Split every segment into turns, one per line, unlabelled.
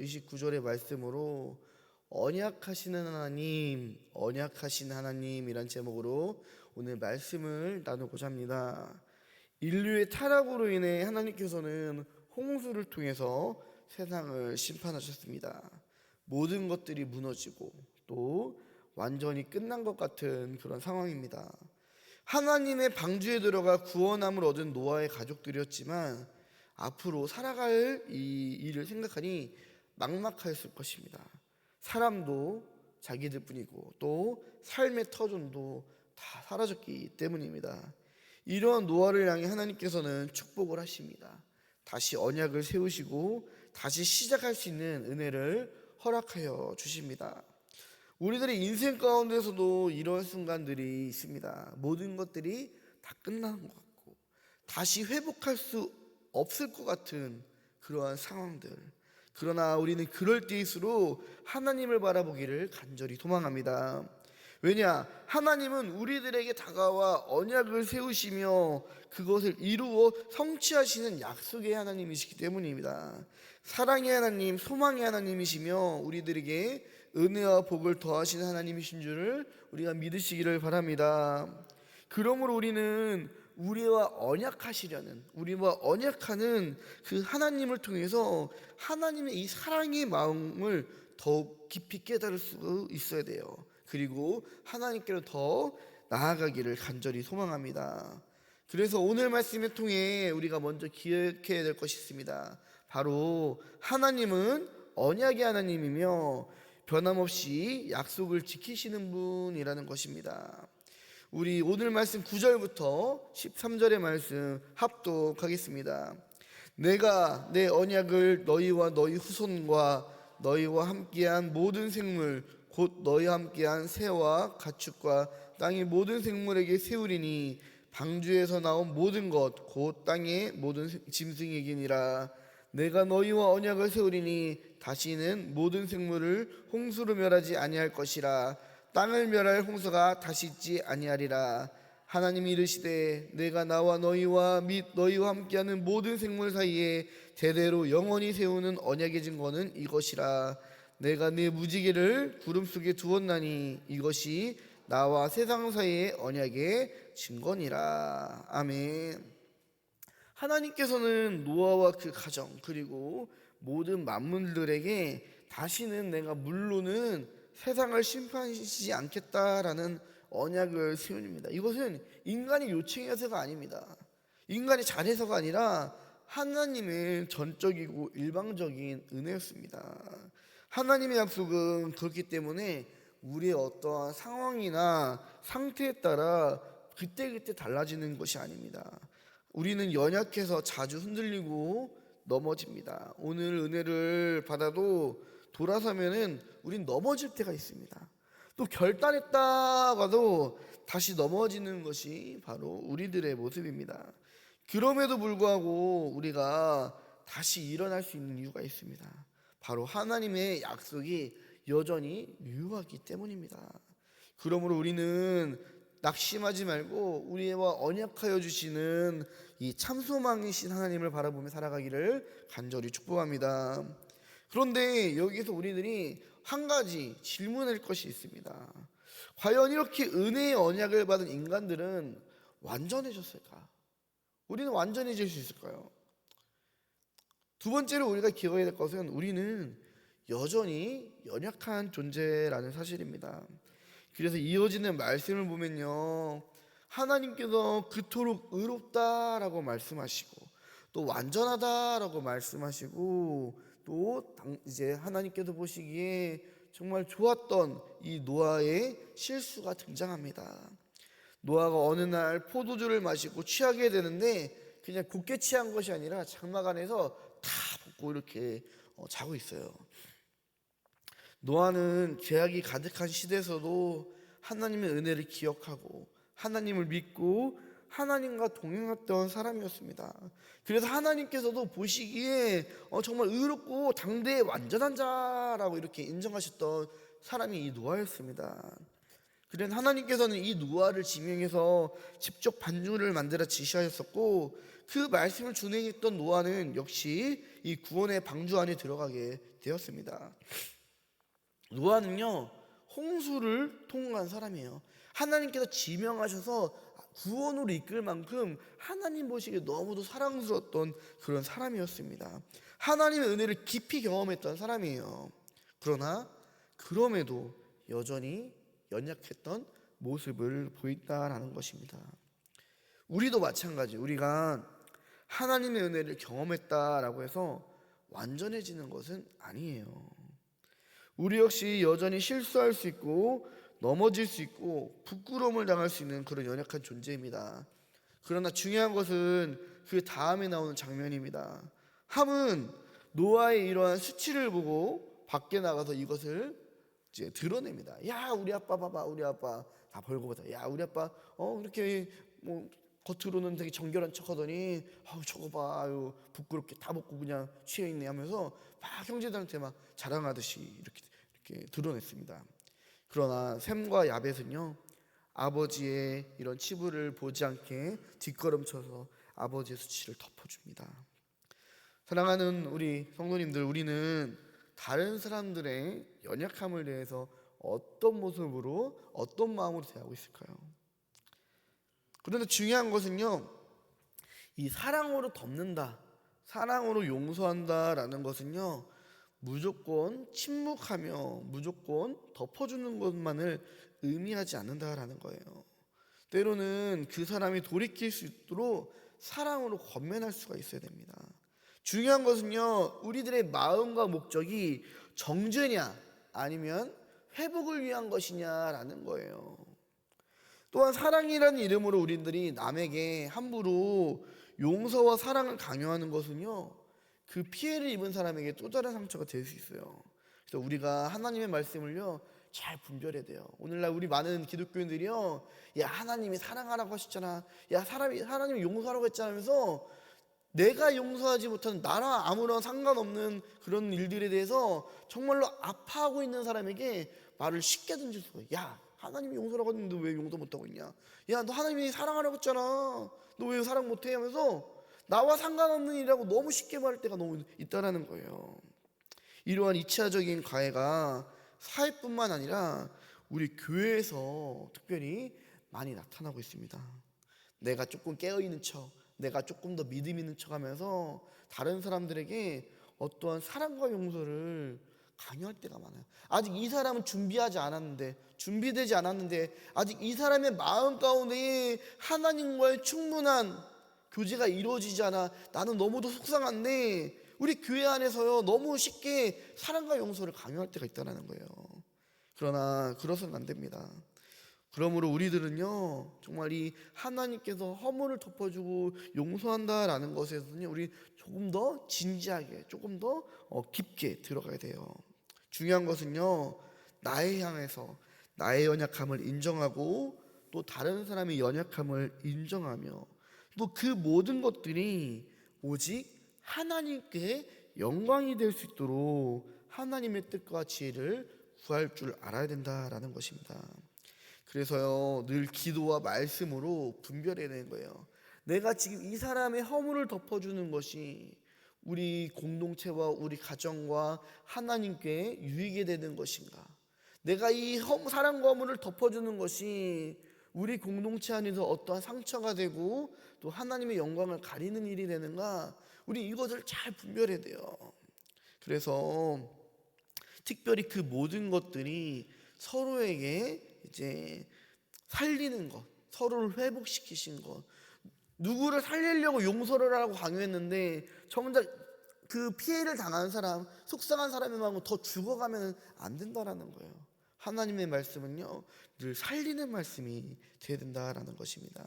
29절의 말씀으로 언약하시는 하나님, 언약하신 하나님이란 제목으로 오늘 말씀을 나누고자 합니다. 인류의 타락으로 인해 하나님께서는 홍수를 통해서 세상을 심판하셨습니다. 모든 것들이 무너지고 또 완전히 끝난 것 같은 그런 상황입니다. 하나님의 방주에 들어가 구원함을 얻은 노아의 가족들이었지만 앞으로 살아갈 이 일을 생각하니 막막했을 것입니다. 사람도 자기들 뿐이고 또 삶의 터전도 다 사라졌기 때문입니다. 이러한 노아를 향해 하나님께서는 축복을 하십니다. 다시 언약을 세우시고 다시 시작할 수 있는 은혜를 허락하여 주십니다. 우리들의 인생 가운데서도 이런 순간들이 있습니다. 모든 것들이 다 끝나는 것 같고 다시 회복할 수 없을 것 같은 그러한 상황들. 그러나 우리는 그럴 때일수록 하나님을 바라보기를 간절히 소망합니다. 왜냐? 하나님은 우리들에게 다가와 언약을 세우시며 그것을 이루어 성취하시는 약속의 하나님이시기 때문입니다. 사랑의 하나님, 소망의 하나님이시며 우리들에게 은혜와 복을 더하시는 하나님이신 줄을 우리가 믿으시기를 바랍니다. 그러므로 우리는 우리와 언약하시려는, 우리와 언약하는 그 하나님을 통해서 하나님의 이 사랑의 마음을 더욱 깊이 깨달을 수 있어야 돼요. 그리고 하나님께로 더 나아가기를 간절히 소망합니다. 그래서 오늘 말씀을 통해 우리가 먼저 기억해야 될 것이 있습니다. 바로 하나님은 언약의 하나님이며 변함없이 약속을 지키시는 분이라는 것입니다. 우리 오늘 말씀 9절부터 13절의 말씀 합독하겠습니다. 내가 내 언약을 너희와 너희 후손과 너희와 함께한 모든 생물 곧 너희와 함께한 새와 가축과 땅의 모든 생물에게 세우리니 방주에서 나온 모든 것 곧 땅의 모든 짐승에게니라. 내가 너희와 언약을 세우리니 다시는 모든 생물을 홍수로 멸하지 아니할 것이라. 땅을 멸할 홍수가 다시 있지 아니하리라. 하나님이 이르시되 내가 나와 너희와 및 너희와 함께하는 모든 생물 사이에 대대로 영원히 세우는 언약의 증거는 이것이라. 내가 내 무지개를 구름 속에 두었나니 이것이 나와 세상 사이의 언약의 증거니라. 아멘. 하나님께서는 노아와 그 가정 그리고 모든 만물들에게 다시는 내가 물로는 세상을 심판하시지 않겠다라는 언약을 세웁니다. 이것은 인간이 요청해서가 아닙니다. 인간이 잘해서가 아니라 하나님의 전적이고 일방적인 은혜였습니다. 하나님의 약속은 그렇기 때문에 우리의 어떠한 상황이나 상태에 따라 그때그때 달라지는 것이 아닙니다. 우리는 연약해서 자주 흔들리고 넘어집니다. 오늘 은혜를 받아도 돌아서면은 우린 넘어질 때가 있습니다. 또 결단했다가도 다시 넘어지는 것이 바로 우리들의 모습입니다. 그럼에도 불구하고 우리가 다시 일어날 수 있는 이유가 있습니다. 바로 하나님의 약속이 여전히 유효하기 때문입니다. 그러므로 우리는 낙심하지 말고 우리와 언약하여 주시는 이 참소망이신 하나님을 바라보며 살아가기를 간절히 축복합니다. 그런데 여기서 우리들이 한 가지 질문할 것이 있습니다. 과연 이렇게 은혜의 언약을 받은 인간들은 완전해졌을까? 우리는 완전해질 수 있을까요? 두 번째로 우리가 기억해야 될 것은 우리는 여전히 연약한 존재라는 사실입니다. 그래서 이어지는 말씀을 보면요, 하나님께서 그토록 의롭다라고 말씀하시고 또 완전하다라고 말씀하시고 또 이제 하나님께서 보시기에 정말 좋았던 이 노아의 실수가 등장합니다. 노아가 어느 날 포도주를 마시고 취하게 되는데 그냥 곱게 취한 것이 아니라 장막 안에서 다 붓고 이렇게 자고 있어요. 노아는 죄악이 가득한 시대에서도 하나님의 은혜를 기억하고 하나님을 믿고 하나님과 동행했던 사람이었습니다. 그래서 하나님께서도 보시기에 정말 의롭고 당대의 완전한 자라고 이렇게 인정하셨던 사람이 이 노아였습니다. 그래서 하나님께서는 이 노아를 지명해서 직접 반주를 만들어 지시하셨었고 그 말씀을 준행했던 노아는 역시 이 구원의 방주 안에 들어가게 되었습니다. 노아는요, 홍수를 통과한 사람이에요. 하나님께서 지명하셔서 구원으로 이끌 만큼 하나님 보시기에 너무도 사랑스러웠던 그런 사람이었습니다. 하나님의 은혜를 깊이 경험했던 사람이에요. 그러나 그럼에도 여전히 연약했던 모습을 보였다라는 것입니다. 우리도 마찬가지. 우리가 하나님의 은혜를 경험했다라고 해서 완전해지는 것은 아니에요. 우리 역시 여전히 실수할 수 있고 넘어질 수 있고 부끄러움을 당할 수 있는 그런 연약한 존재입니다. 그러나 중요한 것은 그 다음에 나오는 장면입니다. 함은 노아의 이러한 수치를 보고 밖에 나가서 이것을 이제 드러냅니다. 야, 우리 아빠 봐봐, 우리 아빠 다 벌거벗어. 야, 우리 아빠 이렇게 뭐 겉으로는 되게 정결한 척하더니 저거 봐, 부끄럽게 다 먹고 그냥 취해 있네 하면서 막 형제들한테 막 자랑하듯이 이렇게 드러냈습니다. 그러나 셈과 야벳은요, 아버지의 이런 치부를 보지 않게 뒷걸음쳐서 아버지의 수치를 덮어줍니다. 사랑하는 우리 성도님들, 우리는 다른 사람들의 연약함을 대해서 어떤 모습으로 어떤 마음으로 대하고 있을까요? 그런데 중요한 것은요, 이 사랑으로 덮는다, 사랑으로 용서한다라는 것은요, 무조건 침묵하며 무조건 덮어주는 것만을 의미하지 않는다라는 거예요. 때로는 그 사람이 돌이킬 수 있도록 사랑으로 권면할 수가 있어야 됩니다. 중요한 것은요, 우리들의 마음과 목적이 정죄냐 아니면 회복을 위한 것이냐라는 거예요. 또한 사랑이라는 이름으로 우리들이 남에게 함부로 용서와 사랑을 강요하는 것은요, 그 피해를 입은 사람에게 또 다른 상처가 될 수 있어요. 그래서 우리가 하나님의 말씀을요, 잘 분별해야 돼요. 오늘날 우리 많은 기독교인들이요, 야, 하나님이 사랑하라고 하셨잖아, 야, 하나님이 용서하라고 했잖아 하면서 내가 용서하지 못한 나랑 아무런 상관없는 그런 일들에 대해서 정말로 아파하고 있는 사람에게 말을 쉽게 던질 수가 있어요. 야, 하나님이 용서라고 했는데 왜 용서 못하고 있냐? 야, 너 하나님이 사랑하라고 했잖아, 너 왜 사랑 못해? 하면서 나와 상관없는 일이라고 너무 쉽게 말할 때가 너무 있다라는 거예요. 이러한 이차적인 가해가 사회뿐만 아니라 우리 교회에서 특별히 많이 나타나고 있습니다. 내가 조금 깨어있는 척, 내가 조금 더 믿음 있는 척 하면서 다른 사람들에게 어떠한 사랑과 용서를 강요할 때가 많아요. 아직 이 사람은 준비되지 않았는데 아직 이 사람의 마음 가운데 하나님과의 충분한 교제가 이루어지지 않아 나는 너무도 속상한데 우리 교회 안에서요, 너무 쉽게 사랑과 용서를 강요할 때가 있다는 거예요. 그러나 그러서는 안 됩니다. 그러므로 우리들은요, 정말 이 하나님께서 허물을 덮어주고 용서한다라는 것에서는요, 우리 조금 더 진지하게, 조금 더 깊게 들어가야 돼요. 중요한 것은요, 나에 향해서 나의 연약함을 인정하고 또 다른 사람의 연약함을 인정하며 또 그 모든 것들이 오직 하나님께 영광이 될 수 있도록 하나님의 뜻과 지혜를 구할 줄 알아야 된다라는 것입니다. 그래서요, 늘 기도와 말씀으로 분별해야 되는 거예요. 내가 지금 이 사람의 허물을 덮어주는 것이 우리 공동체와 우리 가정과 하나님께 유익이 되는 것인가? 내가 이 사랑과 허물을 덮어주는 것이 우리 공동체 안에서 어떠한 상처가 되고 또 하나님의 영광을 가리는 일이 되는가? 우리 이것을 잘 분별해야 돼요. 그래서 특별히 그 모든 것들이 서로에게 이제 살리는 것, 서로를 회복시키신 것, 누구를 살리려고 용서를 하라고 강요했는데 정작 그 피해를 당한 사람, 속상한 사람의 마음은 더 죽어가면 안 된다라는 거예요. 하나님의 말씀은요, 늘 살리는 말씀이 되어야 된다라는 것입니다.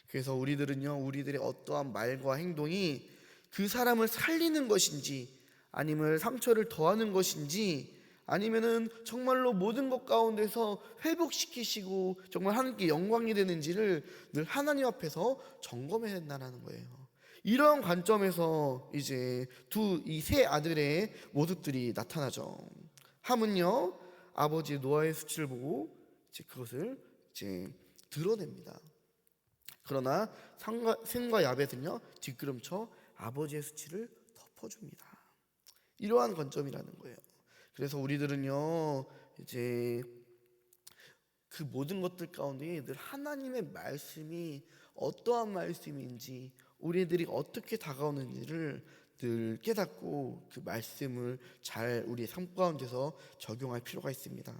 그래서 우리들은요, 우리들의 어떠한 말과 행동이 그 사람을 살리는 것인지 아니면 상처를 더하는 것인지 아니면은 정말로 모든 것 가운데서 회복시키시고 정말 하나님께 영광이 되는지를 늘 하나님 앞에서 점검해야 된다는 거예요. 이러한 관점에서 이제 이 세 아들의 모습들이 나타나죠. 함은요, 아버지 노아의 수치를 보고 이제 그것을 이제 드러냅니다. 그러나 셈과 야벳은요, 뒷걸음쳐 아버지의 수치를 덮어줍니다. 이러한 관점이라는 거예요. 그래서 우리들은요, 이제 그 모든 것들 가운데 늘 하나님의 말씀이 어떠한 말씀인지, 우리들이 어떻게 다가오는지를 늘 깨닫고 그 말씀을 잘 우리의 삶 가운데서 적용할 필요가 있습니다.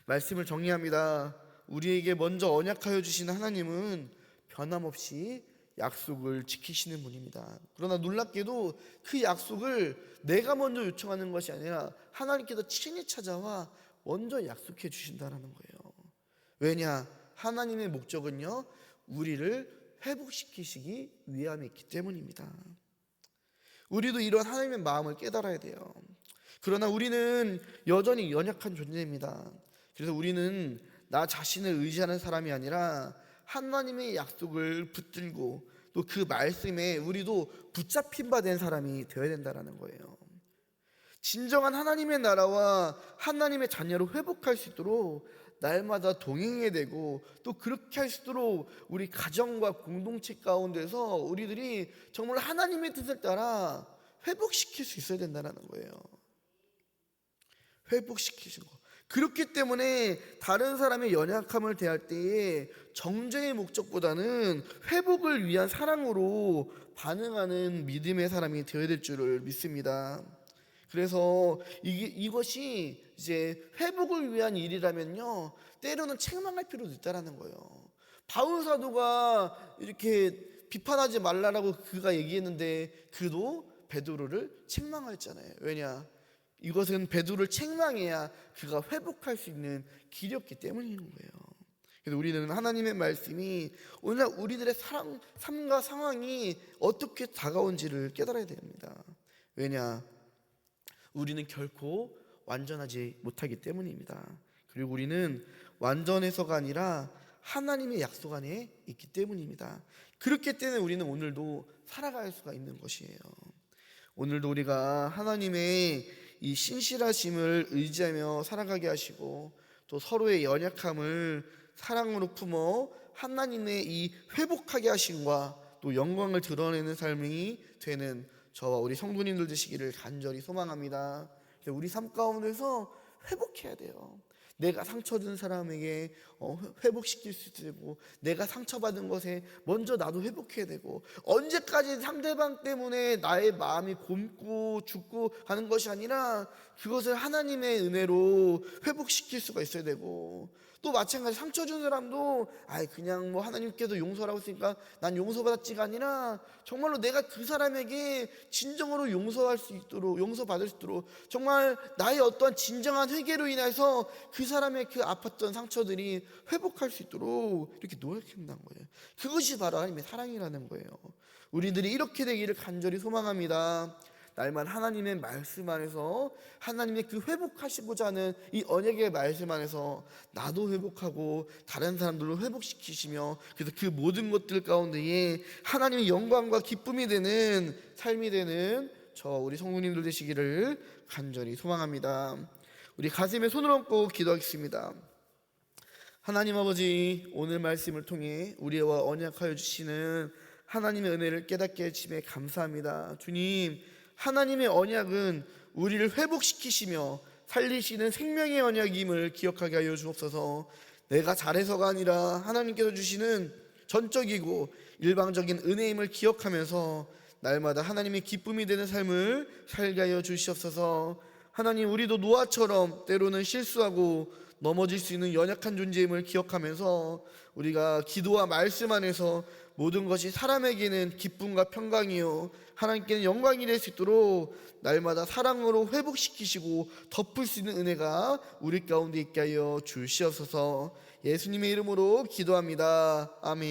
말씀을 정리합니다. 우리에게 먼저 언약하여 주신 하나님은 변함없이 약속을 지키시는 분입니다. 그러나 놀랍게도 그 약속을 내가 먼저 요청하는 것이 아니라 하나님께서 친히 찾아와 먼저 약속해 주신다는 거예요. 왜냐? 하나님의 목적은요, 우리를 회복시키시기 위함이 있기 때문입니다. 우리도 이런 하나님의 마음을 깨달아야 돼요. 그러나 우리는 여전히 연약한 존재입니다. 그래서 우리는 나 자신을 의지하는 사람이 아니라 하나님의 약속을 붙들고 또 그 말씀에 우리도 붙잡힌 바 된 사람이 되어야 된다는 거예요. 진정한 하나님의 나라와 하나님의 자녀로 회복할 수 있도록 날마다 동행해야 되고, 또 그렇게 할 수 있도록 우리 가정과 공동체 가운데서 우리들이 정말 하나님의 뜻을 따라 회복시킬 수 있어야 된다는 거예요. 회복시키신 거. 그렇기 때문에 다른 사람의 연약함을 대할 때에 정죄의 목적보다는 회복을 위한 사랑으로 반응하는 믿음의 사람이 되어야 될 줄을 믿습니다. 그래서 이것이 이제 회복을 위한 일이라면요, 때로는 책망할 필요도 있다라는 거예요. 바울 사도가 이렇게 비판하지 말라라고 그가 얘기했는데 그도 베드로를 책망했잖아요. 왜냐? 이것은 베드로를 책망해야 그가 회복할 수 있는 길이었기 때문인 거예요. 그래서 우리는 하나님의 말씀이 오늘날 우리들의 삶과 상황이 어떻게 다가온지를 깨달아야 됩니다. 왜냐? 우리는 결코 완전하지 못하기 때문입니다. 그리고 우리는 완전해서가 아니라 하나님의 약속 안에 있기 때문입니다. 그렇기 때문에 우리는 오늘도 살아갈 수가 있는 것이에요. 오늘도 우리가 하나님의 이 신실하심을 의지하며 살아가게 하시고, 또 서로의 연약함을 사랑으로 품어 하나님의 이 회복하게 하심과 또 영광을 드러내는 삶이 되는 저와 우리 성도님들 되시기를 간절히 소망합니다. 우리 삶 가운데서 회복해야 돼요. 내가 상처 준 사람에게 회복시킬 수 되고, 내가 상처받은 것에 먼저 나도 회복해야 되고, 언제까지 상대방 때문에 나의 마음이 곪고 죽고 하는 것이 아니라 그것을 하나님의 은혜로 회복시킬 수가 있어야 되고, 또 마찬가지 상처 준 사람도 그냥 뭐 하나님께서 용서라고 했으니까 난 용서받았지가 아니라 정말로 내가 그 사람에게 진정으로 용서할 수 있도록, 용서받을 수 있도록 정말 나의 어떠한 진정한 회개로 인해서 그 사람의 그 아팠던 상처들이 회복할 수 있도록 이렇게 노력한다는 거예요. 그것이 바로 하나님의 사랑이라는 거예요. 우리들이 이렇게 되기를 간절히 소망합니다. 날마다 하나님의 말씀 안에서, 하나님의 그 회복하시고자 하는 이 언약의 말씀 안에서 나도 회복하고 다른 사람들로 회복시키시며, 그래서 그 모든 것들 가운데에 하나님의 영광과 기쁨이 되는 삶이 되는 우리 성도님들 되시기를 간절히 소망합니다. 우리 가슴에 손을 얹고 기도하겠습니다. 하나님 아버지, 오늘 말씀을 통해 우리와 언약하여 주시는 하나님의 은혜를 깨닫게 해주심에 감사합니다. 주님, 하나님의 언약은 우리를 회복시키시며 살리시는 생명의 언약임을 기억하게 하여 주옵소서. 내가 잘해서가 아니라 하나님께서 주시는 전적이고 일방적인 은혜임을 기억하면서 날마다 하나님의 기쁨이 되는 삶을 살게 하여 주시옵소서. 하나님, 우리도 노아처럼 때로는 실수하고 넘어질 수 있는 연약한 존재임을 기억하면서 우리가 기도와 말씀 안에서 모든 것이 사람에게는 기쁨과 평강이요 하나님께는 영광이 될 수 있도록 날마다 사랑으로 회복시키시고 덮을 수 있는 은혜가 우리 가운데 있게 하여 주시옵소서. 예수님의 이름으로 기도합니다. 아멘.